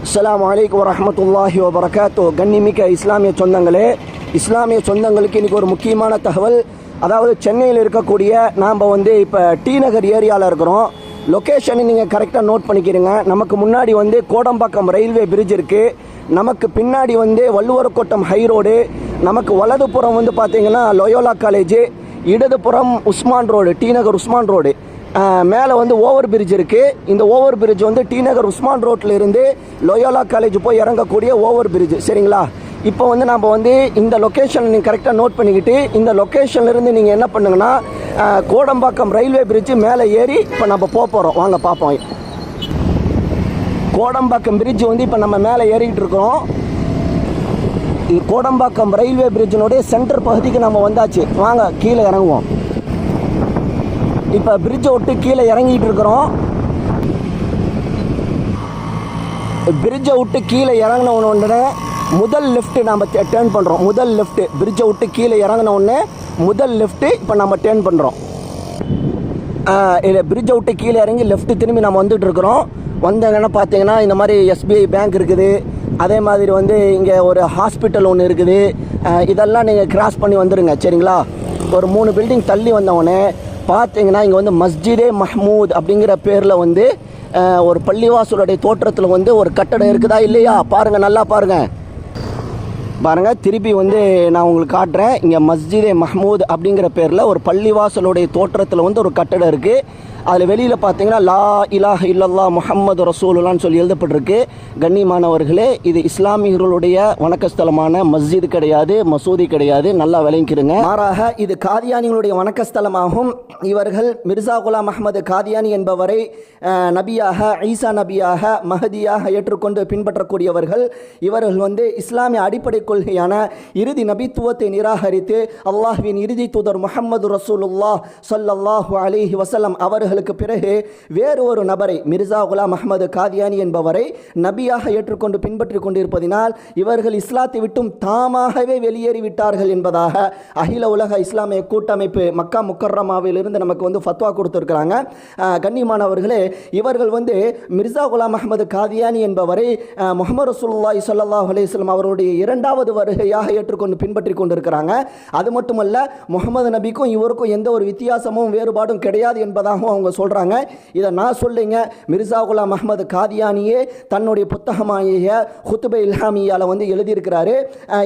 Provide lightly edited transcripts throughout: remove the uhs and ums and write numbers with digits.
அஸ்ஸலாமு அலைக்கும் வரஹ்மத்துல்லாஹி வபரகாத்து. கண்ணிமிக்க இஸ்லாமிய சொந்தங்களுக்கு இன்றைக்கி ஒரு முக்கியமான தகவல். அதாவது சென்னையில் இருக்கக்கூடிய நாம் இப்போ டி நகர் ஏரியாவில் இருக்கிறோம். லொக்கேஷனை நீங்கள் கரெக்டாக நோட் பண்ணிக்கிறீங்க. நமக்கு முன்னாடி கோடம்பாக்கம் ரயில்வே பிரிட்ஜ் இருக்குது. நமக்கு பின்னாடி வள்ளுவர்கோட்டம் ஹை ரோடு, நமக்கு வலதுபுறம் பார்த்தீங்கன்னா லொயோலா காலேஜு, இடதுபுறம் உஸ்மான் ரோடு, டி நகர் உஸ்மான் ரோடு, மேலே ஓவர் பிரிட்ஜ் இருக்குது. இந்த ஓவர் பிரிட்ஜ் டி நகர் உஸ்மான் ரோட்டில் இருந்து லொயோலா காலேஜ் போய் இறங்கக்கூடிய ஓவர் பிரிட்ஜ். சரிங்களா? இப்போ நம்ம இந்த லொக்கேஷன் நீங்கள் கரெக்டாக நோட் பண்ணிக்கிட்டு இந்த லொக்கேஷன்லேருந்து நீங்கள் என்ன பண்ணுங்கன்னா கோடம்பாக்கம் ரயில்வே பிரிட்ஜு மேலே ஏறி இப்போ நம்ம போகிறோம். வாங்க பார்ப்போம். கோடம்பாக்கம் பிரிட்ஜ் இப்போ நம்ம மேலே ஏறிக்கிட்டு இருக்கிறோம். கோடம்பாக்கம் ரயில்வே பிரிட்ஜினுடைய சென்டர் பகுதிக்கு நம்ம வந்தாச்சு. வாங்க கீழே இறங்குவோம். இப்போ பிரிட்ஜை விட்டு கீழே இறங்கிட்டு இருக்கிறோம். பிரிட்ஜை விட்டு கீழே இறங்கின உடனே முதல் லெஃப்ட்டு நம்ம டேர்ன் பண்ணுறோம். முதல் லெஃப்ட்டு பிரிட்ஜை விட்டு கீழே இறங்கின உடனே முதல் லெஃப்ட்டு இப்போ நம்ம டேர்ன் பண்ணுறோம். இல்லை, பிரிட்ஜை விட்டு கீழே இறங்கி லெஃப்ட்டு திரும்பி நம்ம வந்துட்டு இருக்கிறோம். வந்தங்கன்னா பார்த்தீங்கன்னா இந்த மாதிரி எஸ்பிஐ பேங்க் இருக்குது. அதே மாதிரி இங்கே ஒரு ஹாஸ்பிட்டல் ஒன்று இருக்குது. இதெல்லாம் நீங்கள் கிராஸ் பண்ணி வந்துடுங்க. சரிங்களா? ஒரு 3 பில்டிங் தள்ளி வந்தவொடனே பார்த்தீங்கன்னா இங்கே மஸ்ஜிதே மஹ்மூத் அப்படிங்கிற பேரில் ஒரு பள்ளிவாசலுடைய தோற்றத்தில் ஒரு கட்டடம் இருக்குதா இல்லையா பாருங்கள், நல்லா பாருங்கள். திருப்பி நான் உங்களுக்கு காட்டுறேன். இங்கே மஸ்ஜிதே மஹ்மூத் அப்படிங்கிற பேரில் ஒரு பள்ளிவாசலுடைய தோற்றத்தில் ஒரு கட்டடம் இருக்குது. அதில் வெளியில் பார்த்தீங்கன்னா லா இலாஹ இல்லல்லா முஹம்மது ரசூலுல்லான்னு சொல்லி எழுதப்பட்டிருக்கு. கண்ணியமானவர்களே, இது இஸ்லாமியர்களுடைய வணக்கஸ்தலமான மஸ்ஜித் கிடையாது, மசூதி கிடையாது. நல்லா விளங்கிக்கிறங்க. மாறாக இது காதியானிகளுடைய வணக்கஸ்தலமாகும். இவர்கள் மிர்சா குலாம் அஹ்மது காதியானி என்பவரை நபியாக, ஈசா நபியாக, மஹதியாக ஏற்றுக்கொண்டு பின்பற்றக்கூடியவர்கள். இவர்கள் இஸ்லாமிய அடிப்படை கொள்கையான இறுதி நபித்துவத்தை நிராகரித்து அல்லாஹ்வின் இறுதி தூதர் முஹம்மது ரசூலுல்லாஹ் ஸல்லல்லாஹு அலைஹி வஸல்லம் அவர்களுக்கு பிறகு வேறு ஒரு நபரை, மிர்சா குலாம் அஹ்மது காதியானி என்பவரை நபியாக ஏற்றுக்கொண்டு பின்பற்றி கொண்டிருப்பதினால் இவர்கள் இஸ்லாத்தை விட்டும் தாமாகவே வெளியேறிவிட்டார்கள் என்பதாக அகில உலக இஸ்லாமிய கூட்டமைப்பு மக்கா முக்கர்ரமாவில் இருந்து நமக்கு ஃபத்வா கொடுத்திருக்கிறாங்க. கண்ணியமானவர்களே, இவர்கள் மிர்சா குலாம் அஹ்மது காதியானி என்பவரை முஹம்மது ரசூலுல்லாஹி ஸல்லல்லாஹு அலைஹி வஸல்லம் அவருடைய 2வது வருகையாக ஏற்றுக்கொண்டு பின்பற்றி கொண்டிருக்கிறாங்க. அது மட்டுமல்ல, முகமது நபிக்கும் இவருக்கும் எந்த ஒரு வித்தியாசமும் வேறுபாடும் கிடையாது என்பதாகவும் அவங்க சொல்கிறாங்க. இதை நான் சொல்லுங்க. மிர்சா குலாம் அஹ்மது காதியானியே தன்னுடைய புத்தகமாகிய ஹுத்பே இல்ஹாமியால் எழுதியிருக்கிறாரு.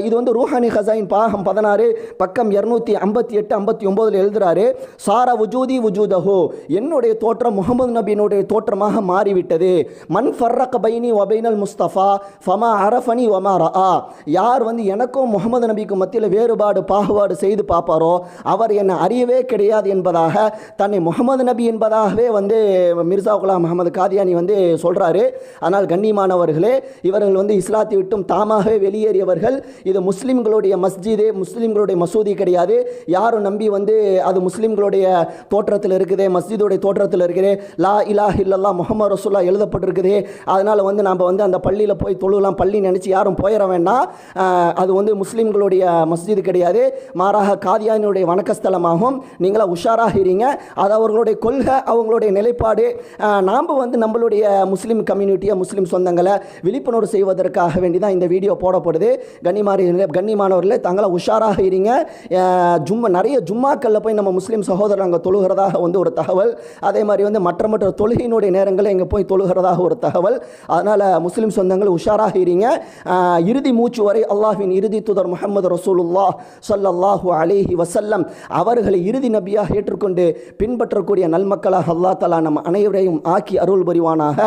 இது ரூஹானி ஹசைன் பாகம் 16 பக்கம் 258-59 எழுதுறாரு. சாரா வுஜூதி வுஜூதஹு, என்னுடைய தோற்றம் முகமது நபியினுடைய தோற்றமாக மாறிவிட்டது. மன் ஃபர்ரக பைனி வபைனல் முஸ்தஃபா ஃபமா அரஃபனி வமா ரஆ, யார் எனக்கும் முகமது நபிக்கும் மத்தியில் வேறுபாடு பாகுபாடு செய்து பார்ப்பாரோ அவர் என்னை அறியவே கிடையாது என்பதாக தன்னை முகமது நபி என்பதாகவே மிர்சா குலாம் அஹ்மது காதியானி சொல்கிறாரு. ஆனால் கண்ணியமானவர்களே, இவர்கள் இஸ்லாத்தை விட்டும் தாமாகவே வெளியேறியவர்கள். இது முஸ்லீம்களுடைய மஸ்ஜிது, முஸ்லீம்களுடைய மசூதி கிடையாது. யாரும் நம்பி அது முஸ்லீம்களுடைய தோற்றத்தில் இருக்குது, மஸ்ஜிதுடைய தோற்றத்தில் இருக்குது, லா இலாஹ இல்லல்லா முஹம்மது ரசூலுல்லாஹ் எழுதப்பட்டிருக்குது. அதனால் நாம் அந்த பள்ளியில் போய் தொழுலாம், பள்ளி நினச்சி யாரும் போயிட வேண்டாம். அது முஸ்லீம்களுடைய மஸ்ஜிது கிடையாது, மாறாக காதியானியுடைய வணக்கஸ்தலமாகும். நீங்களா உஷாராக இருங்க. அது அவர்களுடைய கொள்கை, அவங்களுடைய நிலைப்பாடு. நாம் நம்மளுடைய முஸ்லீம் கம்யூனிட்டியை, முஸ்லீம் சொந்தங்களை விழிப்புணர்வு செய்வதற்காக வேண்டி தான் இந்த வீடியோ போடப்படுது. கண்ணியமானவர்களே, தங்களை உஷாராக இருங்க. நிறைய ஜும்மாக்களில் போய் நம்ம முஸ்லீம் சகோதரர் அங்கே தொழுகிறதாக ஒரு தகவல். அதே மாதிரி மற்ற தொழுகையினுடைய நேரங்களில் இங்கே போய் தொழுகிறதாக ஒரு தகவல். அதனால் முஸ்லீம் சொந்தங்கள் உஷாராக இருங்க. இறுதி மூச்சு வரை அல்லாஹ்வின் இறுதி தூதர் முஹம்மது ரசூலுல்லாஹ் ஸல்லல்லாஹு அலைஹி வஸல்லம் அவர்களை இறுதி நபியாக ஏற்றுக்கொண்டு பின்பற்றக்கூடிய நல்மக்களாக அல்லாஹ் தஆலா நம்ம அனைவரையும் ஆக்கி அருள் புரிவானாக.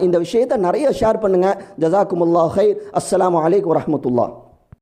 இந்த விஷயத்தை நிறைய ஷேர் பண்ணுங்கள். ஜஸாக்குமுல்லாஹ் ஹைர். அஸ்ஸலாமு அலைக்கும் வரஹ்மத்துல்லாஹ்.